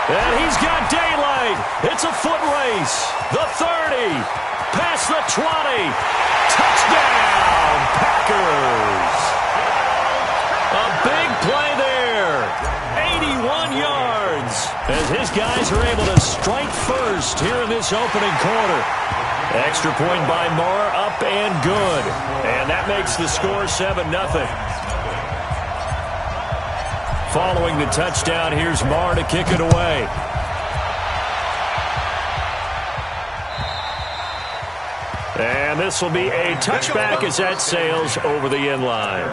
And he's got daylight. It's a foot race. The 30. Past the 20. Touchdown, Packers. A big play there. 81 yards. As his guys are able to strike first here in this opening quarter. Extra point by Marr, up and good. And that makes the score 7-0. Following the touchdown, here's Marr to kick it away. And this will be a touchback as that sails over the end line.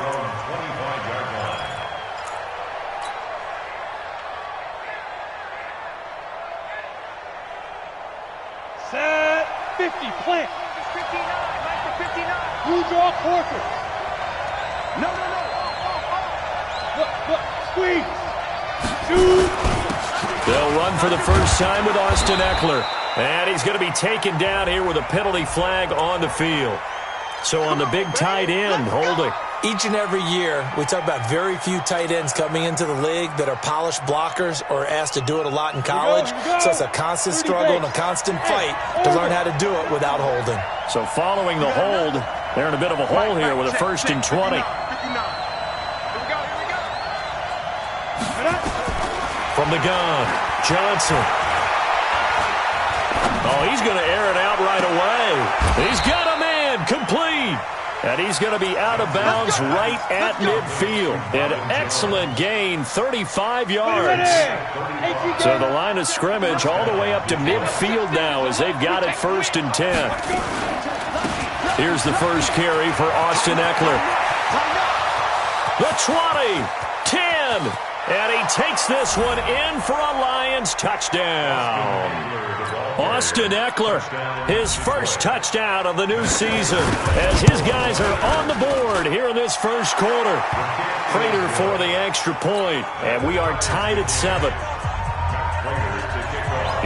Set 50, plant. 59, right to 59. Blue draw quarter. No. Look, squeeze. Shoot. They'll run for the first time with Austin Eckler. And he's going to be taken down here with a penalty flag on the field. So on the big tight end, holding. Each and every year, we talk about very few tight ends coming into the league that are polished blockers or asked to do it a lot in college. So it's a constant struggle and a constant fight to learn how to do it without holding. So following the hold, they're in a bit of a hole here with a 1st and 20. From the gun, Johnson. Oh, he's going to air it out right away. He's got a man, complete. And he's going to be out of bounds right at midfield. An excellent gain, 35 yards. So the line of scrimmage all the way up to midfield now as they've got it 1st and 10. Here's the first carry for Austin Eckler. The 20, 10. And he takes this one in for a Lions touchdown. Austin Eckler, his first touchdown of the new season, as his guys are on the board here in this first quarter. Prater for the extra point, and we are tied at 7.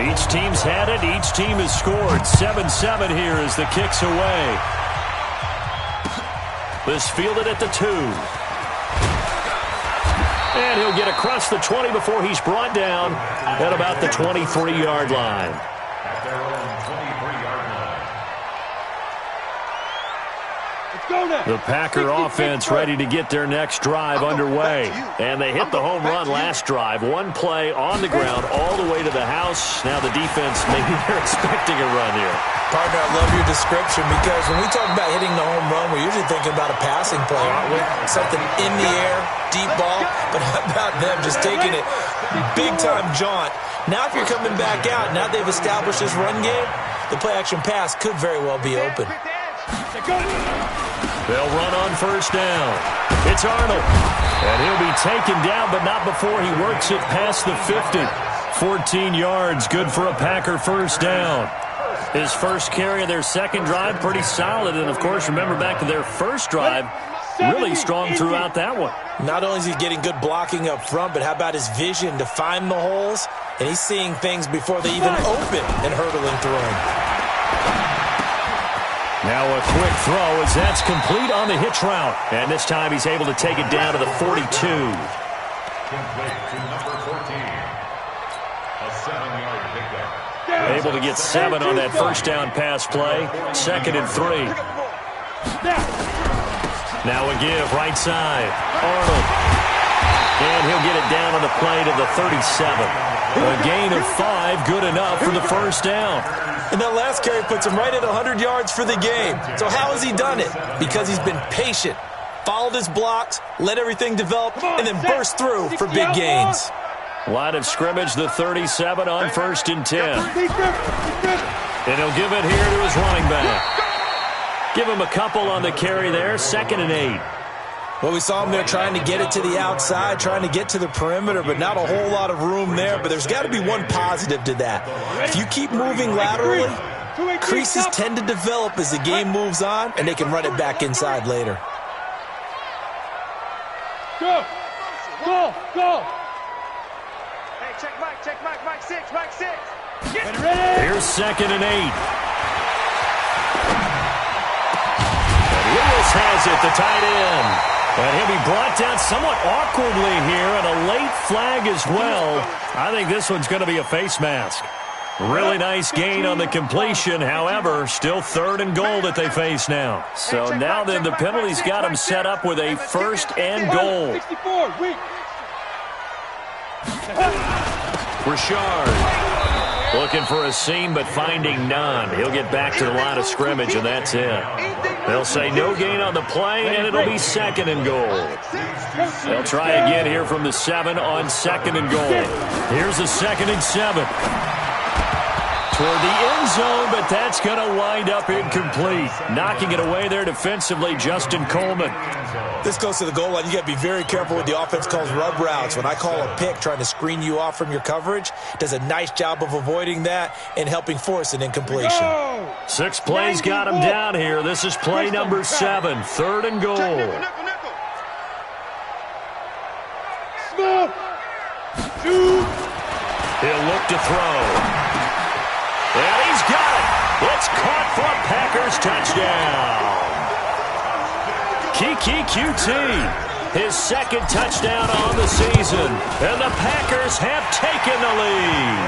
Each team's had it, each team has scored. 7-7 here as the kick's away. This fielded at the 2. And he'll get across the 20 before he's brought down at about the 23-yard line. The Packer offense ready to get their next drive underway. And they hit the home run last drive. One play on the ground all the way to the house. Now the defense, maybe they're expecting a run here. Partner, I love your description because when we talk about hitting the home run, we're usually thinking about a passing play, aren't we? Something in the air, deep ball. But how about them just taking it big-time jaunt? Now if you're coming back out, now they've established this run game, the play-action pass could very well be open. They'll run on first down. It's Arnold. And he'll be taken down, but not before he works it past the 50. 14 yards, good for a Packer first down. His first carry of their second drive, pretty solid. And, of course, remember back to their first drive, really strong throughout that one. Not only is he getting good blocking up front, but how about his vision to find the holes? And he's seeing things before they even open and hurdling through them. Now a quick throw as that's complete on the hitch route. And this time he's able to take it down to the 42. Complete to number 14. A 7-yard pickup. Able to get 7 on that first down pass play. 2nd and 3. Now a give right side. Arnold. And he'll get it down on the play to the 37. A gain of 5, good enough for the first down. And that last carry puts him right at 100 yards for the game. So how has he done it? Because he's been patient, followed his blocks, let everything develop, and then burst through for big gains. Line of scrimmage, the 37 on 1st and 10. And he'll give it here to his running back. Give him a couple on the carry there, 2nd and 8. Well, we saw him there trying to get it to the outside, trying to get to the perimeter, but not a whole lot of room there. But there's got to be one positive to that. If you keep moving laterally, creases tend to develop as the game moves on, and they can run it back inside later. Go! Hey, check Mike 6, Mike 6. Here's 2nd and 8. And Lewis has it, the tight end. And he'll be brought down somewhat awkwardly here, and a late flag as well. I think this one's going to be a face mask. Really nice gain on the completion. However, still 3rd and goal that they face now. So now then the penalty's got them set up with a 1st and goal. 64, weak. Richard looking for a seam but finding none. He'll get back to the line of scrimmage, and that's it. They'll say no gain on the play, and it'll be 2nd and goal. They'll try again here from the 7 on 2nd and goal. Here's a 2nd and 7. Toward the end zone, but that's going to wind up incomplete. Knocking it away there defensively, Justin Coleman. This goes to the goal line. You got to be very careful with the offense calls rub routes. When I call a pick trying to screen you off from your coverage, does a nice job of avoiding that and helping force an incompletion. 6 plays got him down here. This is play number 7, 3rd and goal. Smoke. 2. He'll look to throw. And he's got it. It's caught for a Packers touchdown. Kiki QT, his 2nd touchdown on the season. And the Packers have taken the lead.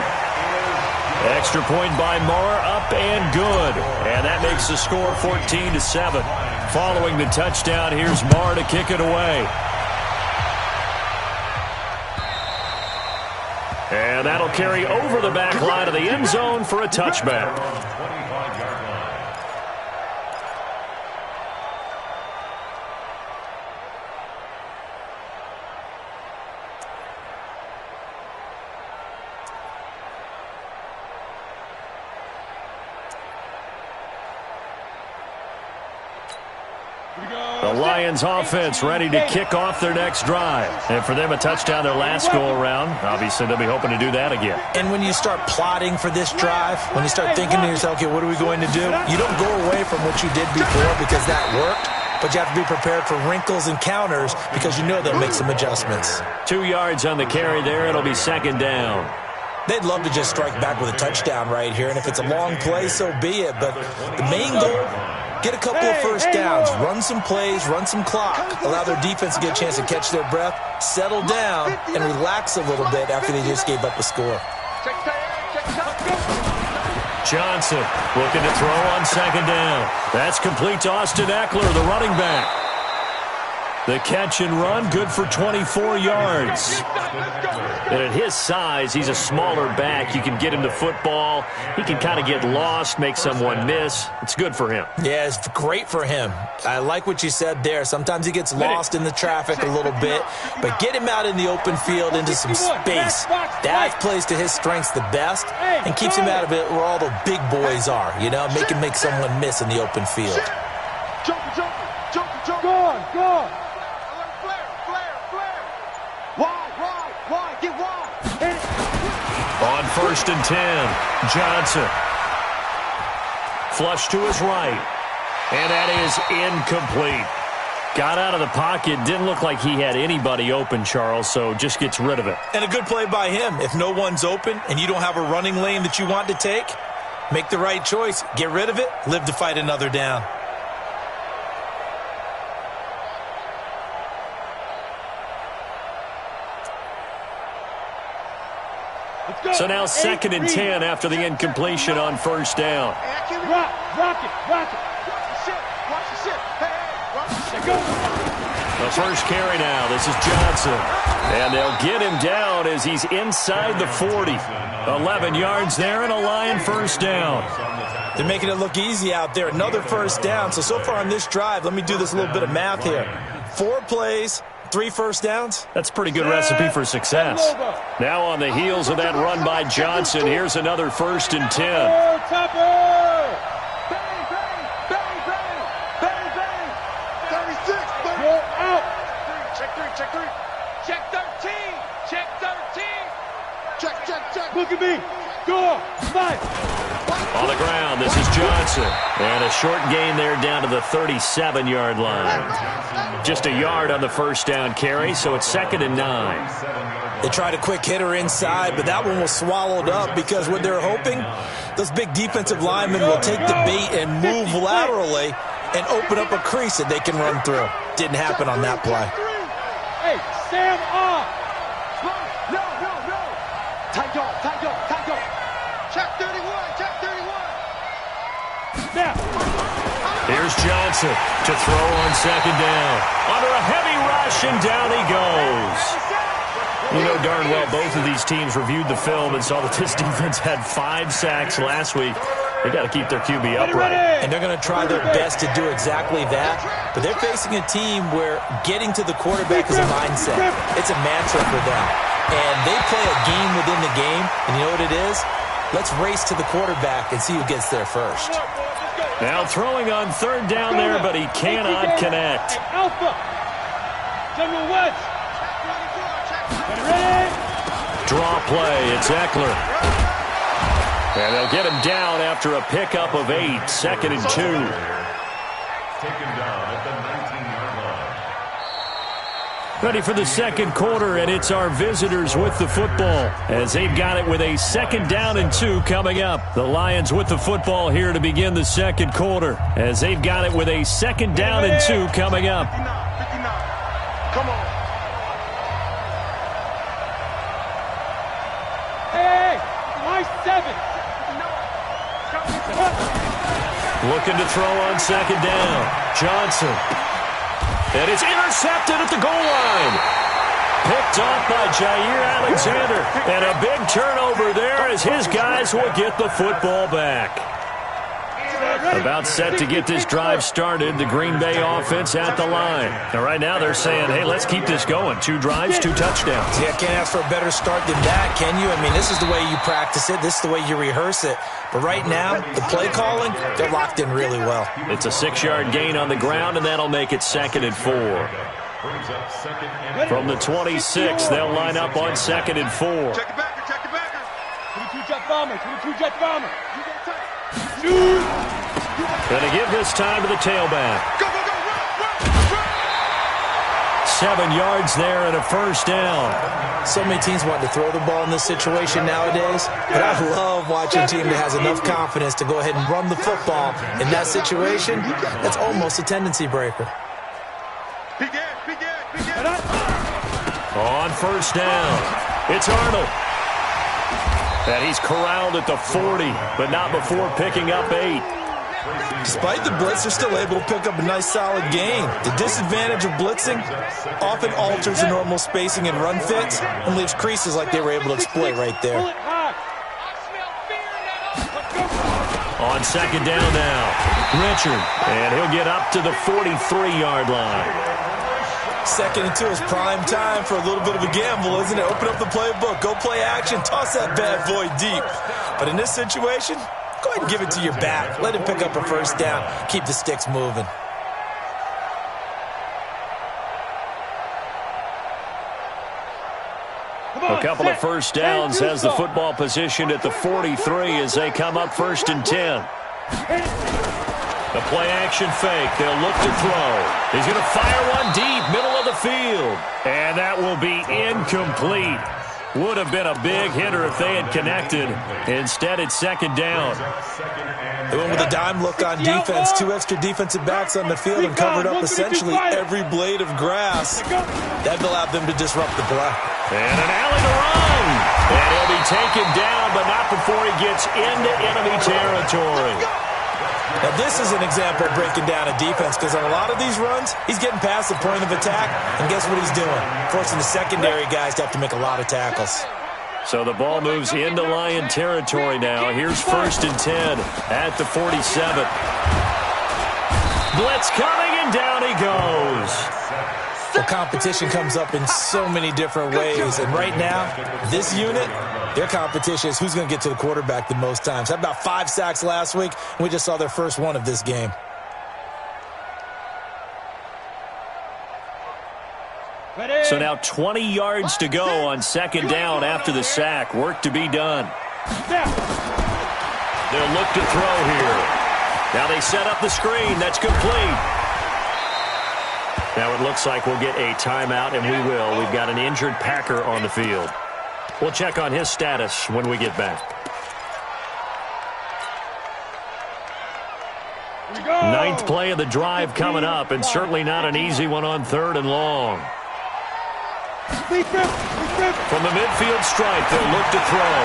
Extra point by Moore, up and good. And that makes the score 14-7. Following the touchdown, here's Moore to kick it away. And that'll carry over the back line of the end zone for a touchback. The Lions offense ready to kick off their next drive. And for them, a touchdown their last go-around. Obviously, they'll be hoping to do that again. And when you start plotting for this drive, when you start thinking to yourself, okay, what are we going to do? You don't go away from what you did before because that worked, but you have to be prepared for wrinkles and counters because you know they'll make some adjustments. 2 yards on the carry there. It'll be 2nd down. They'd love to just strike back with a touchdown right here, and if it's a long play, so be it. But the main goal, get a couple of first downs, run some plays, run some clock, allow their defense to get a chance to catch their breath, settle down, and relax a little bit after they just gave up a score. Johnson looking to throw on 2nd down. That's complete to Austin Eckler, the running back. The catch and run, good for 24 yards. And at his size, he's a smaller back. You can get him the football. He can kind of get lost, make someone miss. It's good for him. Yeah, it's great for him. I like what you said there. Sometimes he gets lost in the traffic a little bit, but get him out in the open field into some space. That plays to his strengths the best and keeps him out of it where all the big boys are, you know, make someone miss in the open field. Go on. Wide, get wide. On 1st and 10, Johnson. Flush to his right. And that is incomplete. Got out of the pocket. Didn't look like he had anybody open, Charles, so just gets rid of it. And a good play by him. If no one's open and you don't have a running lane that you want to take, make the right choice. Get rid of it. Live to fight another down. So now 2nd and 10 after the incompletion on 1st down. Rock it. Watch the shit. Hey, go. The first carry now. This is Johnson. And they'll get him down as he's inside the 40. 11 yards there and a Lion 1st down. They're making it look easy out there. Another 1st down. So far on this drive, let me do this little bit of math here. 4 plays. 3 first downs? That's a pretty good recipe for success. Now on the heels of that run by Johnson, here's another 1st and 10. Topper! Bang! 36, Go out! Check 13! Check! Look at me! Go! Fight! On the ground, this is Johnson. And a short gain there down to the 37-yard line. Just a yard on the 1st down carry, so it's 2nd and 9. They tried a quick hitter inside, but that one was swallowed up because what they're hoping, those big defensive linemen will take the bait and move laterally and open up a crease that they can run through. Didn't happen on that play. Hey, Sam off. No. Tight dog. Check 31. Now. Here's Johnson to throw on second down. Under a heavy rush, and down he goes. You know darn well both of these teams reviewed the film and saw that this defense had 5 sacks last week. They got to keep their QB upright. And they're going to try their best to do exactly that. But they're facing a team where getting to the quarterback is a mindset. It's a mantra for them. And they play a game within the game. And you know what it is? Let's race to the quarterback and see who gets there first. Now throwing on third down there, but he cannot connect. Alpha. General West. Ready? Draw play. It's Eckler. And they'll get him down after a pickup of 8. 2nd and 2. Taken down at the 19-yard line. Ready for the second quarter, and it's our visitors with the football as they've got it with a 2nd down and 2 coming up. The Lions with the football here to begin the second quarter as they've got it with a 2nd down and 2 coming up. 59. Come on. Hey, nice 7. Looking to throw on second down. Johnson. And it's intercepted at the goal line. Picked off by Jair Alexander. And a big turnover there as his guys will get the football back. About set to get this drive started, the Green Bay offense at the line. And right now they're saying, hey, let's keep this going. 2 drives, 2 touchdowns. Yeah, can't ask for a better start than that, can you? I mean, this is the way you practice it. This is the way you rehearse it. But right now, the play calling, they're locked in really well. It's a 6-yard gain on the ground, and that'll make it 2nd and 4. From the 26, they'll line up on 2nd and 4. Check it back. 22 jet bomber. Going to give this time to the tailback. Go. Run. 7 yards there and a first down. So many teams want to throw the ball in this situation nowadays, but I love watching a team that has enough confidence to go ahead and run the football. In that situation, that's almost a tendency breaker. Begin. On first down, it's Arnold. And he's corralled at the 40, but not before picking up 8. Despite the blitz, they're still able to pick up a nice solid gain. The disadvantage of blitzing often alters the normal spacing and run fits and leaves creases like they were able to exploit right there. On second down now, Richard, and he'll get up to the 43-yard line. 2nd and 2 is prime time for a little bit of a gamble, isn't it? Open up the playbook, go play action, toss that bad boy deep. But in this situation, go ahead and give it to your back. Let him pick up a first down. Keep the sticks moving. A couple of first downs has the football positioned at the 43 as they come up 1st and 10. The play-action fake. They'll look to throw. He's going to fire one deep, middle of the field. And that will be incomplete. Would have been a big hitter if they had connected. Instead, it's 2nd down. They went with a dime look on defense. 2 extra defensive backs on the field and covered up essentially every blade of grass. That allowed them to disrupt the play. And an alley to run. And he'll be taken down, but not before he gets into enemy territory. Now, this is an example of breaking down a defense because on a lot of these runs, he's getting past the point of attack, and guess what he's doing? Forcing the secondary guys to have to make a lot of tackles. So the ball moves into Lion territory now. Here's 1st and 10 at the 47. Blitz coming, and down he goes. The competition comes up in so many different ways, and right now, this unit, their competition is who's going to get to the quarterback the most times. Had about 5 sacks last week, and we just saw their first one of this game. So now 20 yards to go on 2nd down after the sack. Work to be done. They'll look to throw here. Now they set up the screen. That's complete. Now it looks like we'll get a timeout, and we will. We've got an injured Packer on the field. We'll check on his status when we get back. Ninth play of the drive coming up, and certainly not an easy one on 3rd and long. From the midfield stripe, they'll look to throw.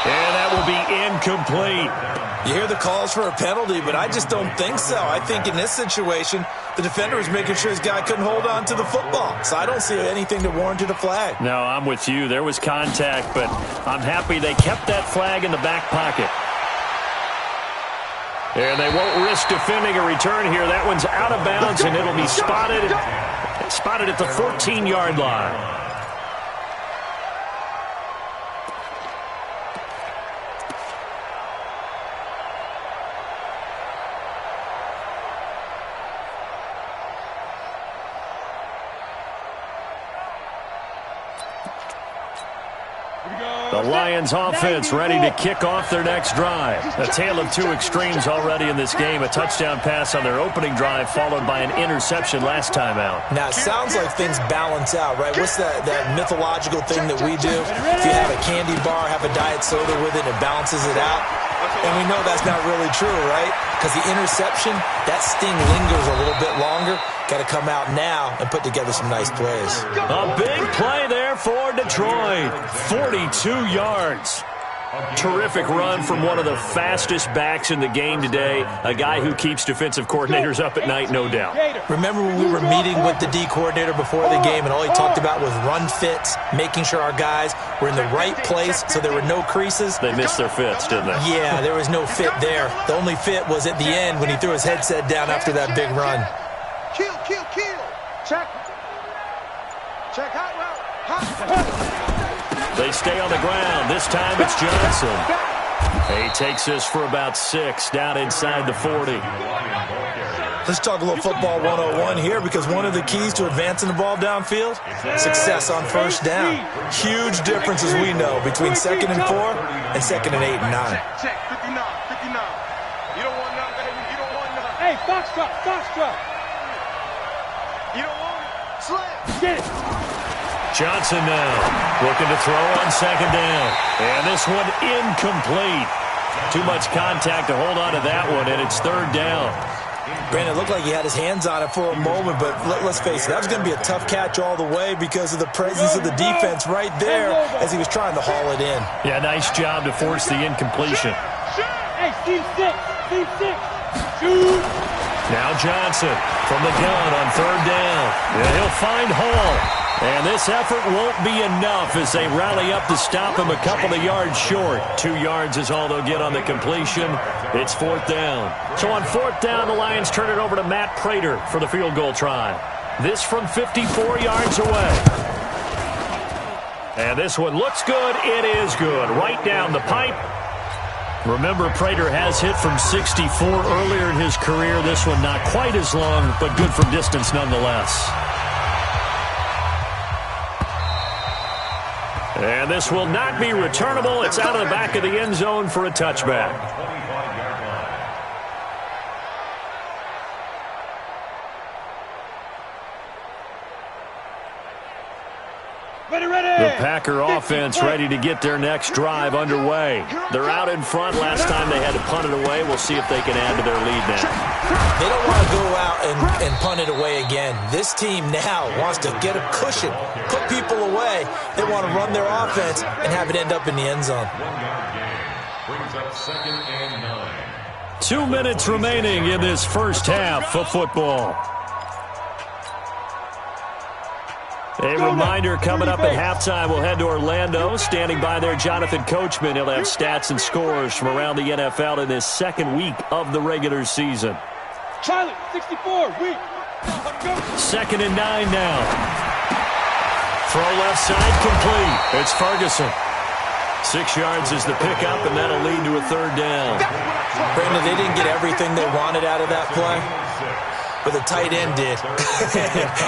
And that will be incomplete. You hear the calls for a penalty, but I just don't think so. I think in this situation, the defender was making sure his guy couldn't hold on to the football. So I don't see anything that warranted a flag. No, I'm with you. There was contact, but I'm happy they kept that flag in the back pocket. And they won't risk defending a return here. That one's out of bounds, and it'll be spotted at the 14-yard line. The Lions offense ready to kick off their next drive. A tale of two extremes already in this game. A touchdown pass on their opening drive followed by an interception last time out. Now, it sounds like things balance out, right? What's that mythological thing that we do? If you have a candy bar, have a diet soda with it, it balances it out. And we know that's not really true, right? Because the interception, that sting lingers a little bit longer. Got to come out now and put together some nice plays. A big play there for Detroit. 42 yards. Terrific run from one of the fastest backs in the game today. A guy who keeps defensive coordinators up at night, no doubt. Remember when we were meeting with the D coordinator before the game and all he talked about was run fits, making sure our guys were in the right place so there were no creases? They missed their fits, didn't they? Yeah, there was no fit there. The only fit was at the end when he threw his headset down after that big run. Kill. Check. Check hot route. They stay on the ground. This time it's Johnson. He takes this for about 6 down inside the 40. Let's talk a little football 101 here because one of the keys to advancing the ball downfield, success on first down. Huge difference, as we know, between 2nd and 4 and 2nd and 8 and 9. Check. 59. You don't want none, baby. You don't want none. Hey, Foxtrot. You don't want it. Slam. Get it. Johnson now looking to throw on 2nd down. And this one incomplete. Too much contact to hold on to that one, and it's 3rd down. Granted, it looked like he had his hands on it for a moment, but let's face it, that was going to be a tough catch all the way because of the presence of the defense right there as he was trying to haul it in. Yeah, nice job to force the incompletion. Hey, team 6. Shoot. Now Johnson from the gun on 3rd down. And he'll find Hall. And this effort won't be enough as they rally up to stop him a couple of yards short. 2 yards is all they'll get on the completion. It's 4th down. So on 4th down, the Lions turn it over to Matt Prater for the field goal try. This from 54 yards away. And this one looks good. It is good. Right down the pipe. Remember, Prater has hit from 64 earlier in his career. This one not quite as long, but good from distance nonetheless. And this will not be returnable. It's out of the back of the end zone for a touchback. The Packer offense ready to get their next drive underway. They're out in front. Last time they had to punt it away. We'll see if they can add to their lead now. They don't want to go out and punt it away again. This team now wants to get a cushion, put people away. They want to run their offense and have it end up in the end zone. 2 minutes remaining in this first half of football. A reminder coming up at halftime, we'll head to Orlando. Standing by there, Jonathan Coachman. He'll have stats and scores from around the NFL in this 2nd week of the regular season. Charlie, 64, weak. 2nd and 9 now. Throw left side complete. It's Ferguson. 6 yards is the pickup, and that'll lead to a 3rd down. Brandon, they didn't get everything they wanted out of that play, but the tight end did.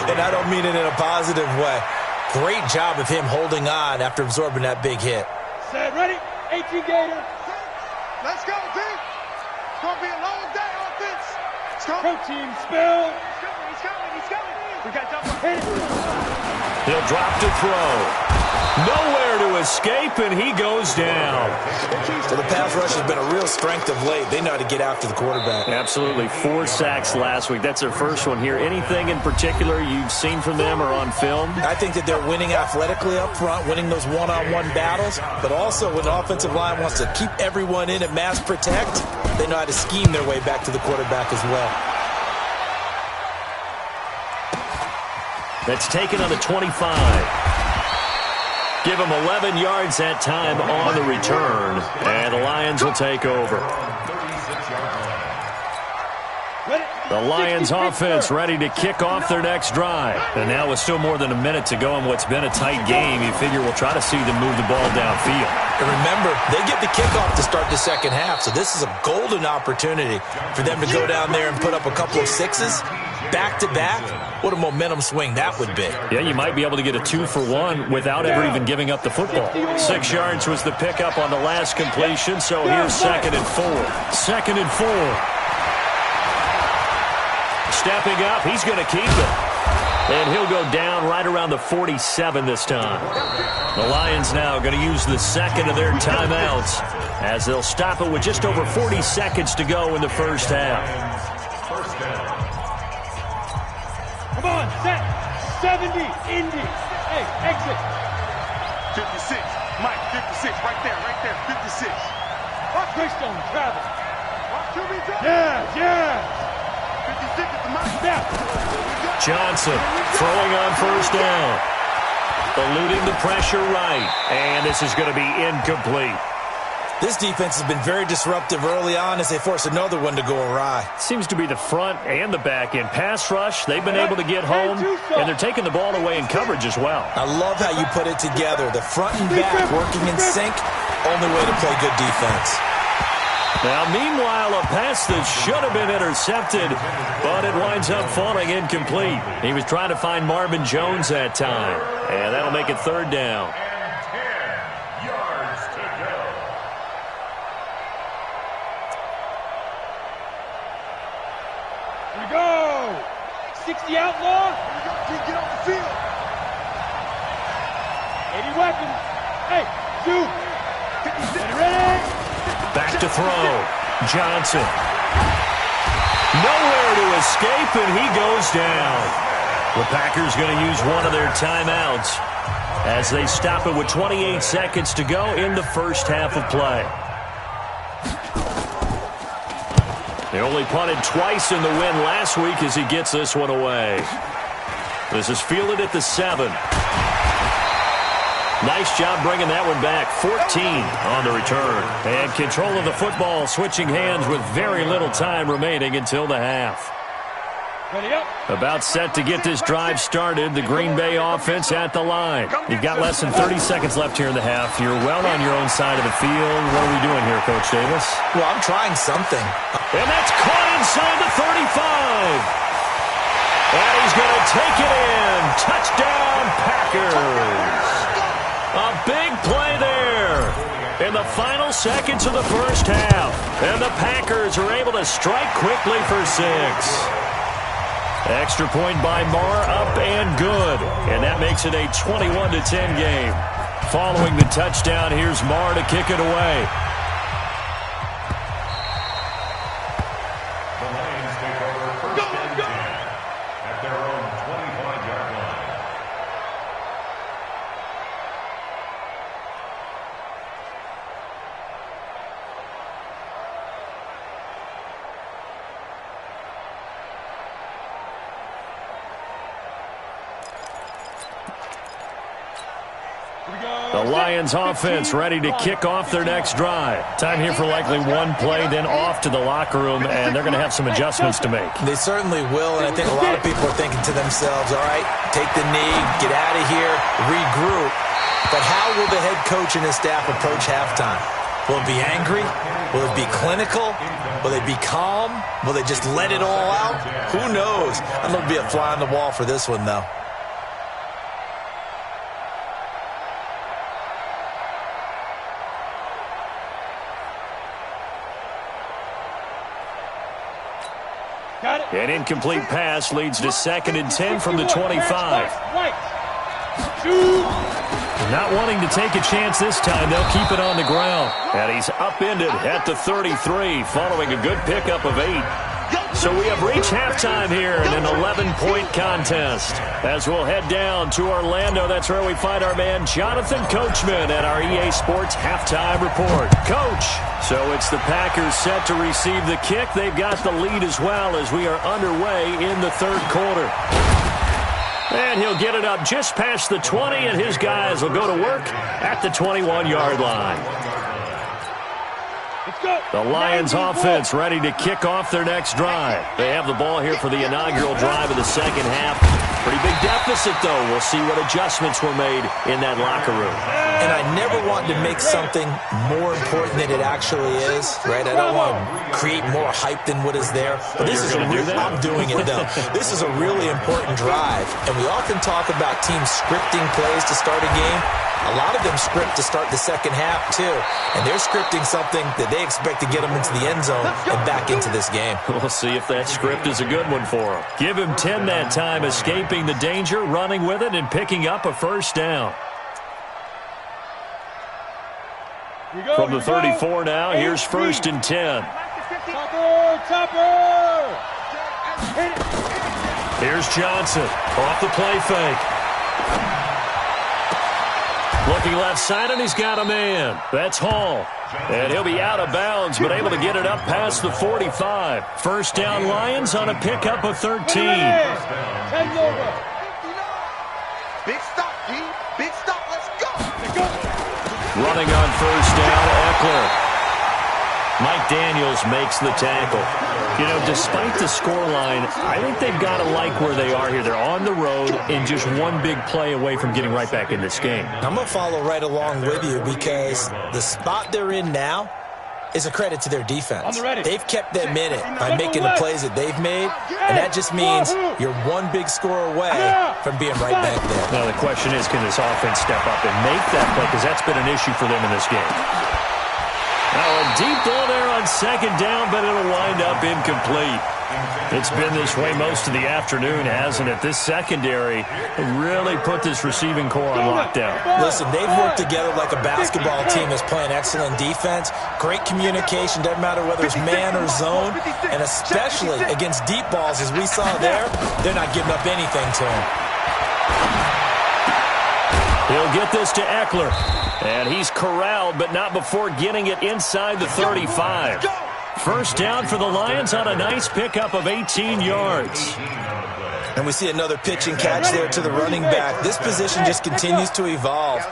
And I don't mean it in a positive way. Great job of him holding on after absorbing that big hit. Set, ready? 18 Gator. Let's go, D. It's going to be a long day, offense. Protein spill. He's coming. We got double. Hit it. He'll drop to throw. Nowhere to escape, and he goes down. So the pass rush has been a real strength of late. They know how to get after the quarterback. Absolutely. 4 sacks last week. That's their first one here. Anything in particular you've seen from them or on film? I think that they're winning athletically up front, winning those one-on-one battles, but also when the offensive line wants to keep everyone in and mass protect, they know how to scheme their way back to the quarterback as well. That's taken on the 25. Give him 11 yards that time on the return, and the Lions will take over. The Lions offense ready to kick off their next drive. And now with still more than a minute to go in what's been a tight game, you figure we'll try to see them move the ball downfield. And remember, they get the kickoff to start the second half, so this is a golden opportunity for them to go down there and put up a couple of sixes back-to-back. What a momentum swing that would be. Yeah, you might be able to get a 2-for-1 without ever even giving up the football. 6 yards was the pickup on the last completion, so here's 2nd and 4. 2nd and 4. Stepping up, he's going to keep it. And he'll go down right around the 47 this time. The Lions now going to use the second of their timeouts as they'll stop it with just over 40 seconds to go in the first half. Come on, set. 70, Indy. Hey, exit. 56. Mike, 56. Right there, 56. Watch Greystone travel. Watch who we got. Yeah. 56 at the Mike. Snap. Johnson throwing on first down. Eluding the pressure right. And this is going to be incomplete. This defense has been very disruptive early on as they force another one to go awry. Seems to be the front and the back end. Pass rush, they've been able to get home, and they're taking the ball away in coverage as well. I love how you put it together. The front and back working in sync, only way to play good defense. Now, meanwhile, a pass that should have been intercepted, but it winds up falling incomplete. He was trying to find Marvin Jones that time, and that'll make it 3rd down. Go! 60 outlaw. Get off the field. 80 weapons. Hey, shoot. Ready? Back to throw. Johnson. Nowhere to escape, and he goes down. The Packers going to use one of their timeouts as they stop it with 28 seconds to go in the first half of play. They only punted twice in the win last week as he gets this one away. This is fielded at the 7. Nice job bringing that one back. 14 on the return. And control of the football, switching hands with very little time remaining until the half. Ready up. About set to get this drive started. The Green Bay offense at the line. You've got less than 30 seconds left here in the half. You're well on your own side of the field. What are we doing here, Coach Davis? Well, I'm trying something. And that's caught inside the 35. And he's going to take it in. Touchdown, Packers. A big play there in the final seconds of the first half. And the Packers are able to strike quickly for 6. Extra point by Marr, up and good. And that makes it a 21-10 game. Following the touchdown, here's Marr to kick it away. The Lions take over first and 10 at their own 25-yard line. The Lions offense ready to kick off their next drive. Time here for likely one play, then off to the locker room, and they're going to have some adjustments to make. They certainly will, and I think a lot of people are thinking to themselves, all right, take the knee, get out of here, regroup. But how will the head coach and his staff approach halftime? Will it be angry? Will it be clinical? Will they be calm? Will they just let it all out? Who knows? I'd love to be a fly on the wall for this one, though. An incomplete pass leads to 2nd and 10 from the 25. Not wanting to take a chance this time, they'll keep it on the ground. And he's upended at the 33 following a good pickup of 8. So we have reached halftime here in an 11-point contest. As we'll head down to Orlando, that's where we find our man Jonathan Coachman at our EA Sports Halftime Report. Coach, so it's the Packers set to receive the kick. They've got the lead as well as we are underway in the 3rd quarter. And he'll get it up just past the 20, and his guys will go to work at the 21-yard line. The Lions offense ready to kick off their next drive. They have the ball here for the inaugural drive of the 2nd half. Pretty big deficit, though. We'll see what adjustments were made in that locker room. And I never want to make something more important than it actually is, right? I don't want to create more hype than what is there. But this is I'm doing it, though. This is a really important drive. And we often talk about teams scripting plays to start a game. A lot of them script to start the 2nd half, too. And they're scripting something that they expect to get them into the end zone and back into this game. We'll see if that script is a good one for them. Give him 10 that time, escaping the danger, running with it, and picking up a 1st down. From the 34 now, here's 1st and 10. Here's Johnson off the play fake. Looking left side, and he's got a man. That's Hall. And he'll be out of bounds, but able to get it up past the 45. 1st down Lions on a pickup of 13. Big stop, G. Big stop. Let's go. Running on 1st down, Eckler. Mike Daniels makes the tackle. You know, despite the scoreline, I think they've got to like where they are here. They're on the road and just one big play away from getting right back in this game. I'm going to follow right along with you because the spot they're in now is a credit to their defense. They've kept them in it by making the plays that they've made, and that just means you're one big score away from being right back there. Now, the question is, can this offense step up and make that play? Because that's been an issue for them in this game. Now, a deep ball there on 2nd down, but it'll wind up incomplete. It's been this way most of the afternoon, hasn't it? This secondary really put this receiving core on lockdown. Listen, they've worked together like a basketball team that's playing excellent defense. Great communication, doesn't matter whether it's man or zone. And especially against deep balls, as we saw there, they're not giving up anything to him. He'll get this to Eckler. And he's corralled, but not before getting it inside the 35. 1st down for the Lions on a nice pickup of 18 yards. And we see another pitch and catch there to the running back. This position just continues to evolve.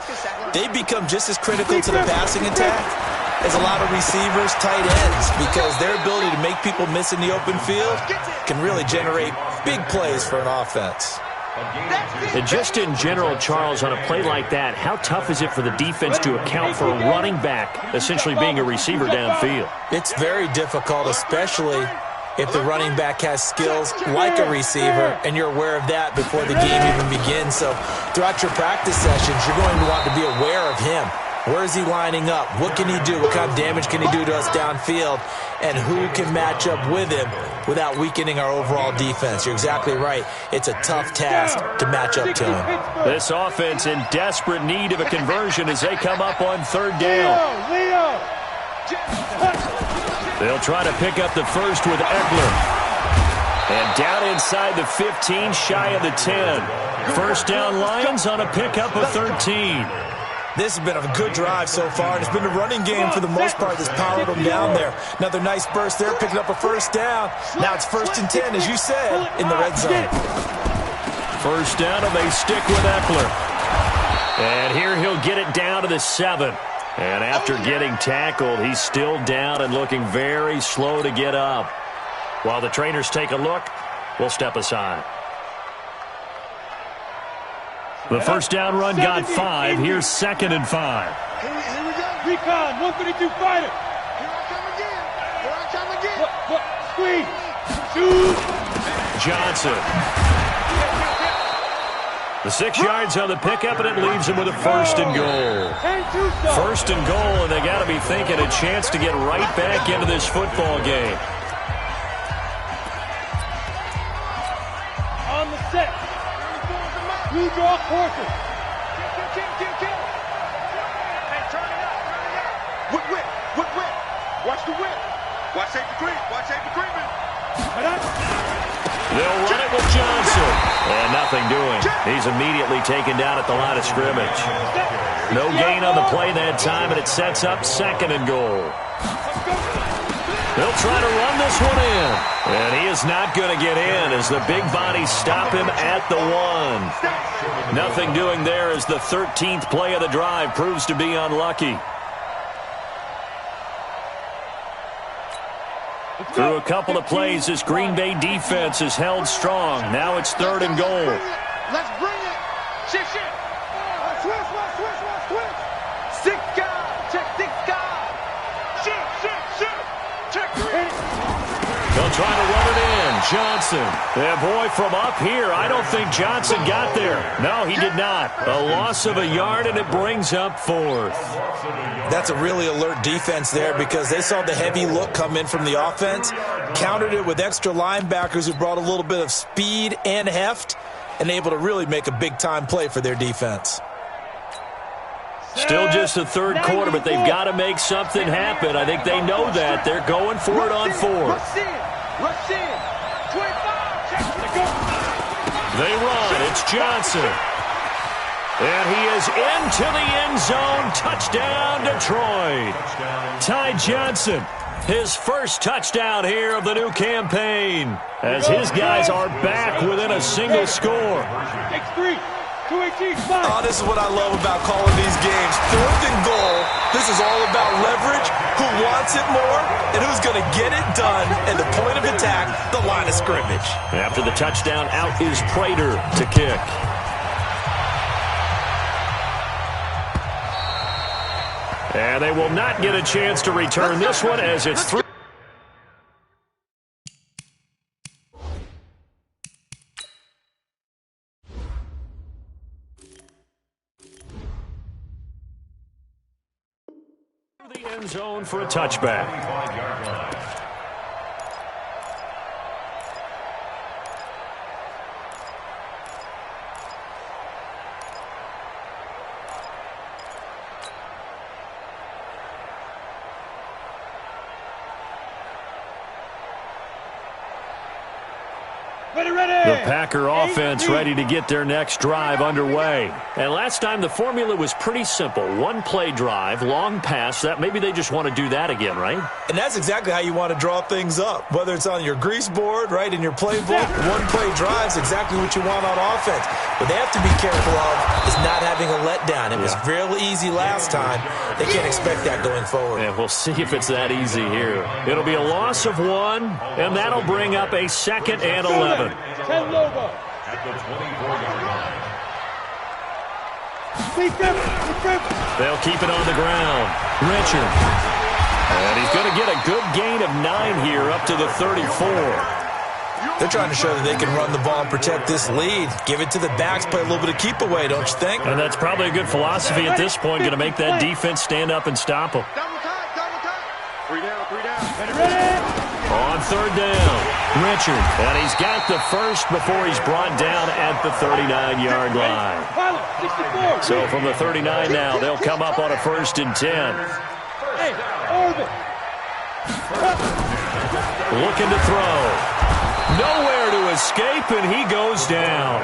They become just as critical to the passing attack as a lot of receivers, tight ends, because their ability to make people miss in the open field can really generate big plays for an offense. And just in general, Charles, on a play like that, how tough is it for the defense to account for a running back essentially being a receiver downfield? It's very difficult, especially if the running back has skills like a receiver, and you're aware of that before the game even begins. So throughout your practice sessions, you're going to want to be aware of him. Where is he lining up? What can he do? What kind of damage can he do to us downfield? And who can match up with him without weakening our overall defense? You're exactly right. It's a tough task to match up to him. This offense in desperate need of a conversion as they come up on 3rd down. They'll try to pick up the 1st with Eckler. And down inside the 15, shy of the 10. 1st down Lions on a pickup of 13. This has been a good drive so far, and it's been a running game for the most part that's powered them down there. Another nice burst there, picking up a 1st down. Now it's 1st and 10, as you said, in the red zone. 1st down, and they stick with Eckler. And here he'll get it down to the 7. And after getting tackled, he's still down and looking very slow to get up. While the trainers take a look, we'll step aside. The 1st down run got 5. Here's 2nd and 5. Here we go. Recon, 132 fighter. Here I come again. Squeeze. Shoot. Johnson. The 6 yards on the pickup, and it leaves him with a 1st and goal. 1st and goal, and they got to be thinking a chance to get right back into this football game. Two draw courses. Kill. Hey, turn it up. Whip. Watch the whip. Watch safety creep. They'll run it with Johnson. And nothing doing. He's immediately taken down at the line of scrimmage. No gain on the play that time, and it sets up 2nd and goal. They'll try to run this one in. And he is not going to get in as the big bodies stop him at the 1. Nothing doing there as the 13th play of the drive proves to be unlucky. Through a couple of plays, this Green Bay defense is held strong. Now it's 3rd and goal. Let's bring it. Shit. Switch. Stick guard. Check. Check. They'll try to run it in. Johnson. Yeah, boy, from up here, I don't think Johnson got there. No, he did not. A loss of a yard, and it brings up 4th. That's a really alert defense there because they saw the heavy look come in from the offense, countered it with extra linebackers who brought a little bit of speed and heft, and able to really make a big-time play for their defense. Still just the 3rd quarter, but they've got to make something happen. I think they know that. They're going for it on 4th. Rush in. 25. They run. It's Johnson. And he is into the end zone. Touchdown, Detroit. Ty Johnson, his first touchdown here of the new campaign, as his guys are back within a single score. Take 3. 2-18, Oh, this is what I love about calling these games. 4th and goal. This is all about leverage, who wants it more, and who's going to get it done. And the point of attack, the line of scrimmage. After the touchdown, out is Prater to kick. And they will not get a chance to return this one as it's through. The end zone for a touchback. The Packer offense ready to get their next drive underway. And last time the formula was pretty simple. 1-play drive, long pass. That maybe they just want to do that again, right? And that's exactly how you want to draw things up. Whether it's on your grease board, right, in your playbook, 1-play drive is exactly what you want on offense. What they have to be careful of is not having a letdown. It was real easy last time. They can't expect that going forward. And we'll see if it's that easy here. It'll be a loss of 1, and that'll bring up a 2nd and 11. 10 logo. At the 24-yard line. They'll keep it on the ground. Richard. And he's going to get a good gain of 9 here up to the 34. They're trying to show that they can run the ball and protect this lead. Give it to the backs, play a little bit of keep away, don't you think? And that's probably a good philosophy at this point, going to make that defense stand up and stop them. Double time. 3 down. On 3rd down, Richard. And he's got the first before he's brought down at the 39-yard line. So from the 39 now, they'll come up on a 1st and 10. Looking to throw. Nowhere to escape, and he goes down.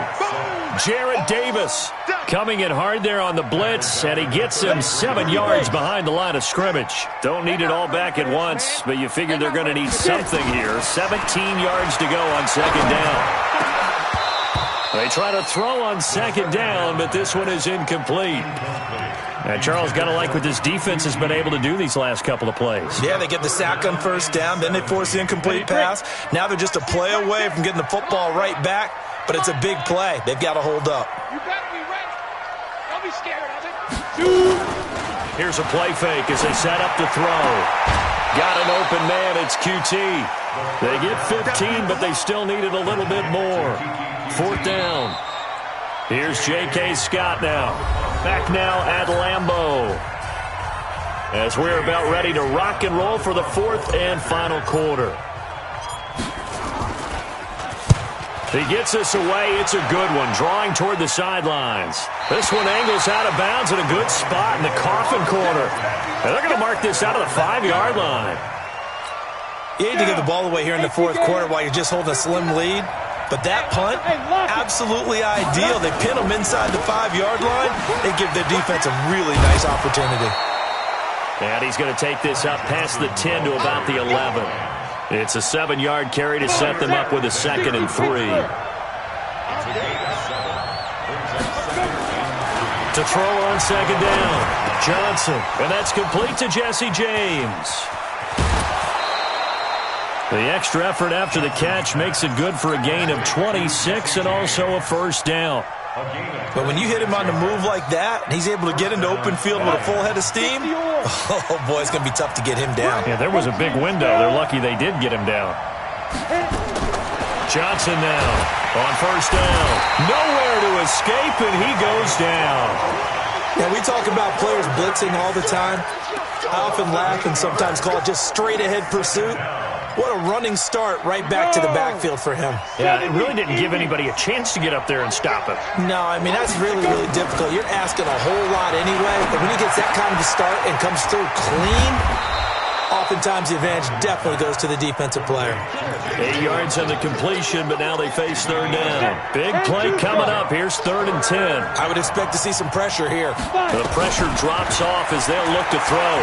Jarrett Davis coming in hard there on the blitz, and he gets him 7 yards behind the line of scrimmage. Don't need it all back at once, but you figure they're going to need something here. 17 yards to go on 2nd down. They try to throw on 2nd down, but this one is incomplete. And Charles, got to like what this defense has been able to do these last couple of plays. Yeah, they get the sack on 1st down, then they force the incomplete pass. Now they're just a play away from getting the football right back, but it's a big play. They've got to hold up. You better be ready. Don't be scared of it. Here's a play fake as they set up to throw. Got an open man, it's QT. They get 15, but they still needed a little bit more. 4th down. Here's J.K. Scott now. Back now at Lambeau. As we're about ready to rock and roll for the 4th and final quarter. He gets this away. It's a good one, drawing toward the sidelines. This one angles out of bounds in a good spot in the coffin corner. And they're going to mark this out of the 5-yard line. You hate to give the ball away here in the fourth quarter while you're just holding a slim lead. But that punt, absolutely ideal. They pin them inside the 5-yard line. They give their defense a really nice opportunity. And he's going to take this up past the 10 to about the 11. It's a 7-yard carry to set them up with a 2nd and 3. To throw on 2nd down, Johnson. And that's complete to Jesse James. The extra effort after the catch makes it good for a gain of 26 and also a 1st down. But when you hit him on the move like that, and he's able to get into open field with a full head of steam, oh, boy, it's going to be tough to get him down. Yeah, there was a big window. They're lucky they did get him down. Johnson now on 1st down. Nowhere to escape, and he goes down. Yeah, we talk about players blitzing all the time. I often laugh and sometimes call it just straight-ahead pursuit. What a running start right back to the backfield for him. Yeah, it really didn't give anybody a chance to get up there and stop him. No, I mean, that's really, really difficult. You're asking a whole lot anyway, but when he gets that kind of a start and comes through clean, oftentimes the advantage definitely goes to the defensive player. 8 yards on the completion, but now they face 3rd down. Big play coming up. Here's 3rd and 10. I would expect to see some pressure here. The pressure drops off as they'll look to throw.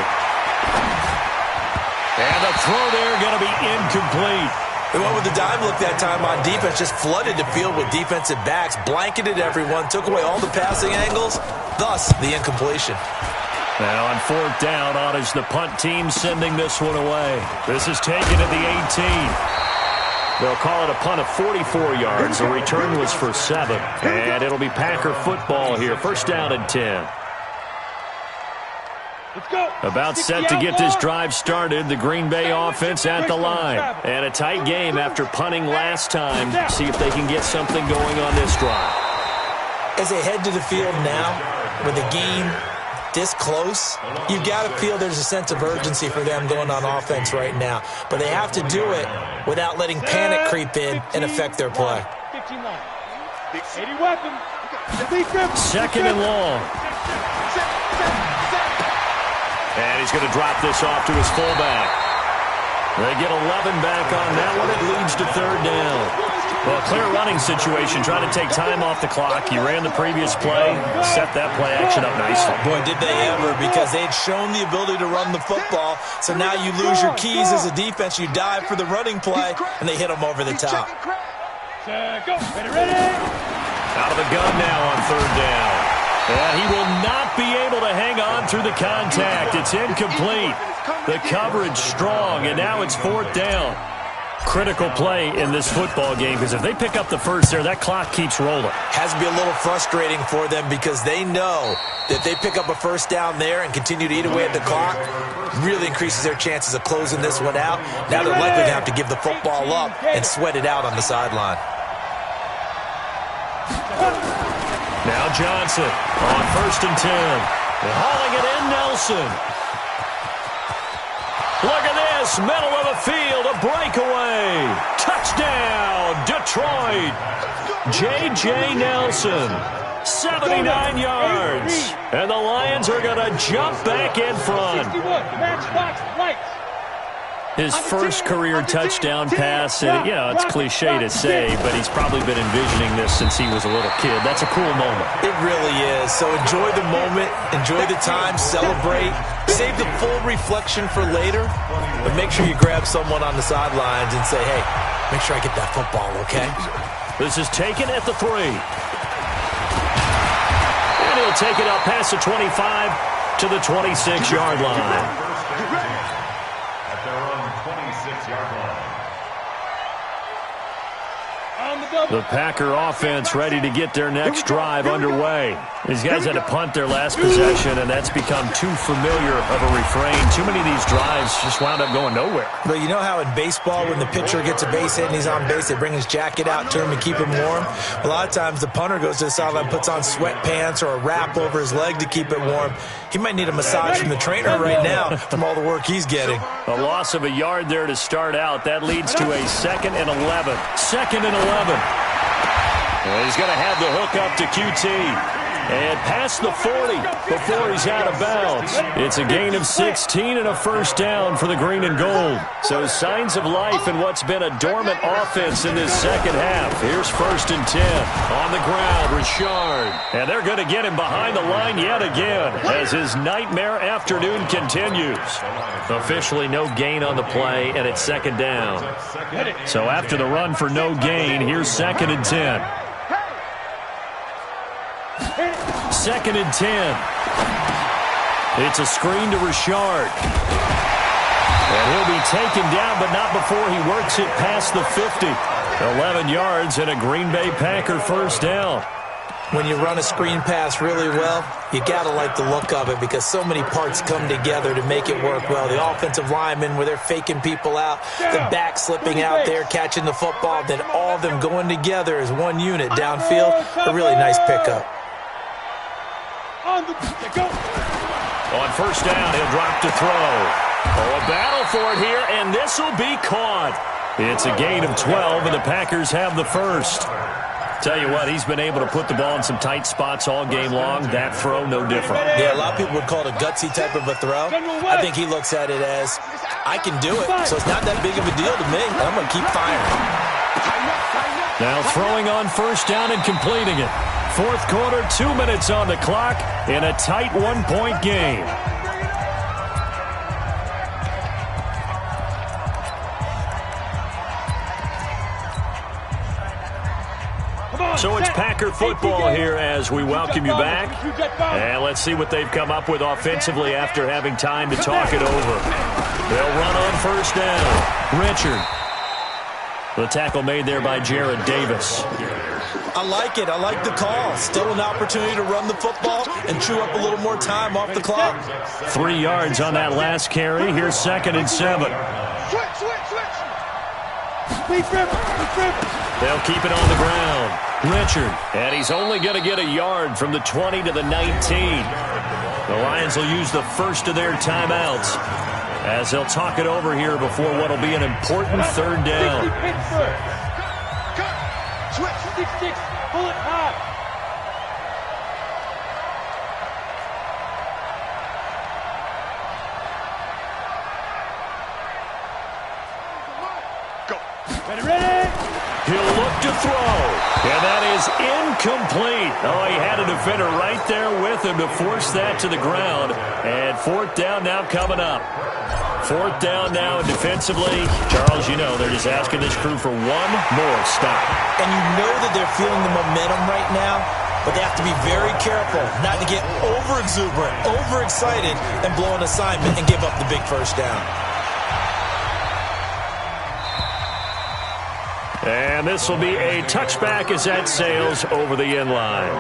And the throw there going to be incomplete. They went with the dime look that time on defense, just flooded the field with defensive backs, blanketed everyone, took away all the passing angles, thus the incompletion. Now on 4th down, on is the punt team sending this one away. This is taken at the 18. They'll call it a punt of 44 yards. The return was for 7. And it'll be Packer football here. 1st down and 10. Let's go. About set to get this drive started. The Green Bay offense at the line. And a tight game after punting last time. See if they can get something going on this drive. As they head to the field now, with the game this close, you've got to feel there's a sense of urgency for them going on offense right now. But they have to do it without letting panic creep in and affect their play. 15 line. 80 weapon. 2nd and long. And he's going to drop this off to his fullback. They get 11 back on that one. It leads to 3rd down. Well, clear running situation, trying to take time off the clock. He ran the previous play, set that play action up nicely. Boy, did they ever, because they had shown the ability to run the football. So now you lose your keys as a defense. You dive for the running play, and they hit them over the top. Go. Ready. Out of the gun now on 3rd down. And he will not be able to hang on through the contact. It's incomplete. The coverage strong, and now it's 4th down. Critical play in this football game, because if they pick up the first there, that clock keeps rolling. Has to be a little frustrating for them because they know that if they pick up a 1st down there and continue to eat away at the clock, really increases their chances of closing this one out. Now they're likely to have to give the football up and sweat it out on the sideline. Now Johnson on 1st and 10. They're hauling it in, Nelson. Look at this, middle of the field, a breakaway. Touchdown, Detroit. J.J. Nelson, 79 yards. And the Lions are going to jump back in front. Matchbox lights. His first career touchdown pass, and, you know, it's cliche to say, but he's probably been envisioning this since he was a little kid. That's a cool moment. It really is. So enjoy the moment, enjoy the time, celebrate. Save the full reflection for later, but make sure you grab someone on the sidelines and say, hey, make sure I get that football, okay? This is taken at the 3. And he'll take it up past the 25 to the 26-yard line. The Packer offense ready to get their next drive underway. These guys had to punt their last possession, and that's become too familiar of a refrain. Too many of these drives just wound up going nowhere. But you know how in baseball, when the pitcher gets a base hit and he's on base, they bring his jacket out to him to keep him warm? A lot of times the punter goes to the sideline, puts on sweatpants or a wrap over his leg to keep it warm. He might need a massage from the trainer right now from all the work he's getting. A loss of a yard there to start out. That leads to a 2nd and 11. 2nd and 11. Well, he's going to have the hook up to QT. And past the 40 before he's out of bounds. It's a gain of 16 and a first down for the green and gold. So signs of life in what's been a dormant offense in this second half. Here's 1st and 10. On the ground, Richard. And they're going to get him behind the line yet again as his nightmare afternoon continues. Officially no gain on the play, and it's 2nd down. So after the run for no gain, here's 2nd and 10. 2nd and 10. It's a screen to Richard. And he'll be taken down, but not before he works it past the 50. 11 yards and a Green Bay Packer first down. When you run a screen pass really well, you got to like the look of it because so many parts come together to make it work well. The offensive linemen, where they're faking people out, the back slipping out there, catching the football, then all of them going together as one unit downfield. A really nice pickup. On 1st down, he'll drop to throw. Oh, a battle for it here, and this will be caught. It's a gain of 12, and the Packers have the first. Tell you what, he's been able to put the ball in some tight spots all game long. That throw, no different. Yeah, a lot of people would call it a gutsy type of a throw. I think he looks at it as, I can do it, so it's not that big of a deal to me. I'm going to keep firing. Now throwing on 1st down and completing it. 4th quarter, 2 minutes on the clock in a tight 1-point game. So it's Packer football here as we welcome you back. And let's see what they've come up with offensively after having time to talk it over. They'll run on 1st down. Richard. The tackle made there by Jared Davis. I like it. I like the call. Still an opportunity to run the football and chew up a little more time off the clock. 3 yards on that last carry. Here's 2nd and 7. They'll keep it on the ground. Richard. And he's only going to get a yard from the 20 to the 19. The Lions will use the first of their timeouts as they'll talk it over here before what will be an important 3rd down. Switch. 6-6. Pull it high. Ready? He'll look to throw. And that is incomplete. Oh, he had a defender right there with him to force that to the ground. And 4th down now coming up. 4th down now defensively. Charles, you know, they're just asking this crew for one more stop. And you know that they're feeling the momentum right now, but they have to be very careful not to get over-exuberant, overexcited, and blow an assignment and give up the big first down. And this will be a touchback as that sails over the end line.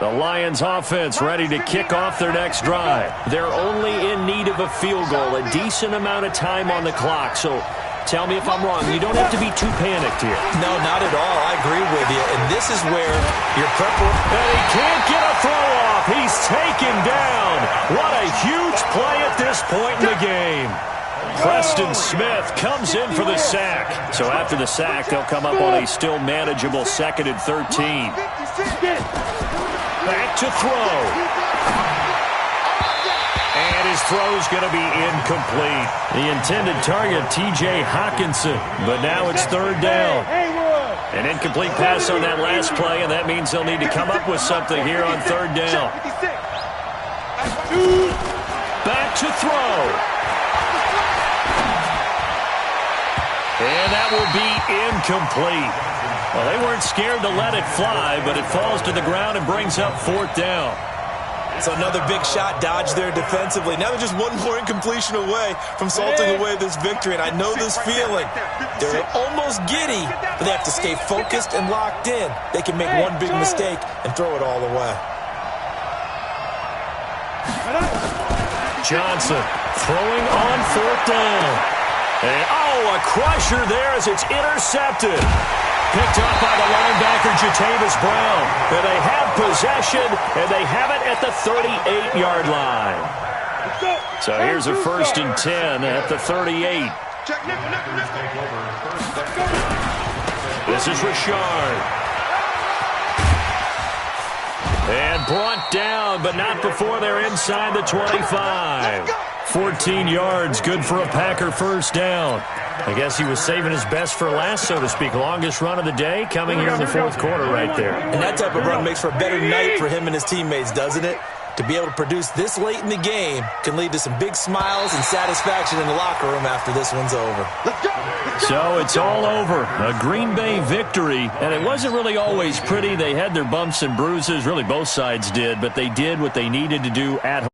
The Lions offense ready to kick off their next drive. They're only in need of a field goal, a decent amount of time on the clock. So tell me if I'm wrong. You don't have to be too panicked here. No, not at all. I agree with you. And this is where your preparation. And he can't get a throw off. He's taken down. What a huge play at this point in the game. Preston Smith comes in for the sack. So after the sack, they'll come up on a still manageable 2nd and 13. Back to throw. And his throw's going to be incomplete. The intended target, T.J. Hawkinson. But now it's 3rd down. An incomplete pass on that last play, and that means they'll need to come up with something here on 3rd down. Back to throw. And that will be incomplete. Well, they weren't scared to let it fly, but it falls to the ground and brings up 4th down. So another big shot dodged there defensively. Now they're just one more incompletion away from salting away this victory. And I know this feeling. They're almost giddy, but they have to stay focused and locked in. They can make one big mistake and throw it all away. Johnson throwing on 4th down. And, oh, a crusher there as it's intercepted. Picked up by the linebacker, Jatavis Brown. And they have possession, and they have it at the 38-yard line. So here's a 1st and 10 at the 38. This is Richard. And brought down, but not before they're inside the 25. 14 yards, good for a Packer 1st down. I guess he was saving his best for last, so to speak. Longest run of the day coming here in the 4th quarter right there. And that type of run makes for a better night for him and his teammates, doesn't it? To be able to produce this late in the game can lead to some big smiles and satisfaction in the locker room after this one's over. So it's all over. A Green Bay victory, and it wasn't really always pretty. They had their bumps and bruises. Really, both sides did, but they did what they needed to do at home.